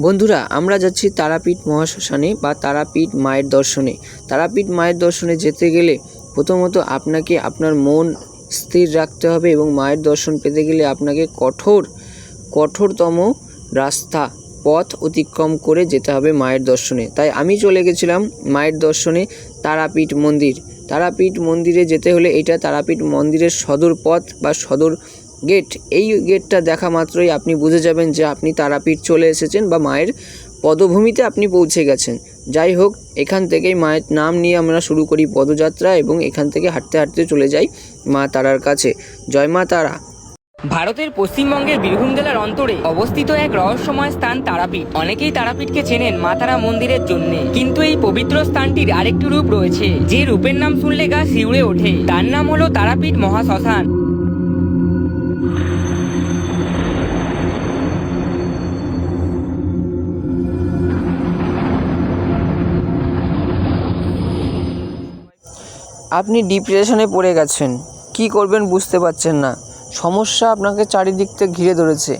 বন্ধুরা, আমরা যাচ্ছি তারাপীঠ মহাশ্মশানে বা তারাপীঠ মায়ের দর্শনে। তারাপীঠ মায়ের দর্শনে যেতে গেলে প্রথমত আপনাকে আপনার মন স্থির রাখতে হবে এবং মায়ের দর্শন পেতে গেলে আপনাকে কঠোরতম পথ অতিক্রম করে যেতে হবে মায়ের দর্শনে। তাই আমি চলে গেছিলাম মায়ের দর্শনে তারাপীঠ মন্দির। তারাপীঠ মন্দিরে যেতে হলে এটা তারাপীঠ মন্দিরের সদর পথ বা সদর গেট। এই গেটটা দেখা মাত্রই আপনি বুঝে যাবেন যে আপনি তারাপীঠ চলে এসেছেন বা মায়ের পদভূমিতে আপনি পৌঁছে গেছেন। যাই হোক, এখান থেকেই মায়ের নাম নিয়ে আমরা শুরু করি পদযাত্রা এবং এখান থেকে হাঁটতে হাঁটতে চলে যাই মা তারার কাছে। জয় মা তারা। ভারতের পশ্চিমবঙ্গের বীরভূম জেলার অন্তরে অবস্থিত এক রহস্যময় স্থান তারাপীঠ। অনেকেই তারাপীঠকে চেনেন মা তারা মন্দিরের জন্য, কিন্তু এই পবিত্র স্থানটির আরেকটি রূপ রয়েছে, যে রূপের নাম শুনলে গা শিউরে ওঠে। তার নাম হলো তারাপীঠ মহাশ্মশান। আপনি ডিপ্রেশনে পড়ে গেছেন, কি করবেন বুঝতে পারছেন না, সমস্যা আপনাকে চারিদিক থেকে ঘিরে ধরেছে।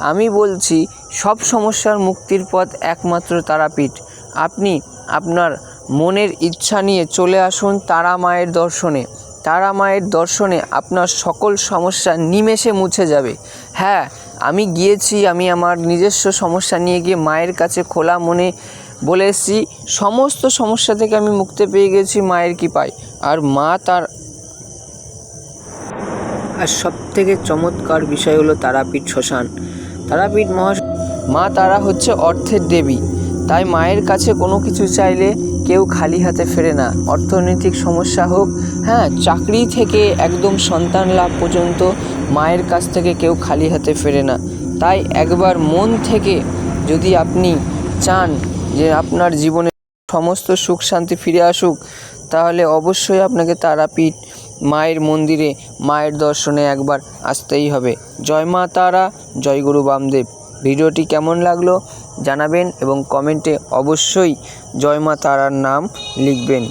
আমি বলছি, সব সমস্যার মুক্তির পথ একমাত্র তারাপীঠ। আপনি আপনার মনের ইচ্ছা নিয়ে চলে আসুন তারা মায়ের দর্শনে। তারা মায়ের দর্শনে আপনার সকল সমস্যা নিমেষে মুছে যাবে। হ্যাঁ, আমি গিয়েছি, আমি আমার নিজস্ব সমস্যা নিয়ে গিয়ে মায়ের কাছে খোলা মনে বলে এসেছি। সমস্ত সমস্যা থেকে আমি মুক্তি পেয়ে গেছি মায়ের কৃপায়। আর সবথেকে চমৎকার বিষয় হলো তারাপীঠ শ্মশান। মা তারা হচ্ছে অর্থের দেবী, তাই মায়ের কাছে কোনো কিছু চাইলে কেউ খালি হাতে ফেরে না। অর্থনৈতিক সমস্যা হোক, চাকরি থেকে একদম সন্তান লাভ পর্যন্ত মায়ের কাছ থেকে কেউ খালি হাতে ফেরে না। তাই একবার মন থেকে যদি আপনি চান যে আপনার জীবনে সমস্ত সুখ শান্তি ফিরে আসুক, তাহলে অবশ্যই আপনাকে তারাপীঠ মায়ের মন্দিরে মায়ের দর্শনে একবার আসতেই হবে। জয় মা তারা, জয় গুরু বামদেব। ভিডিওটি কেমন লাগলো জানাবেন এবং কমেন্টে অবশ্যই জয় মা তারার নাম লিখবেন।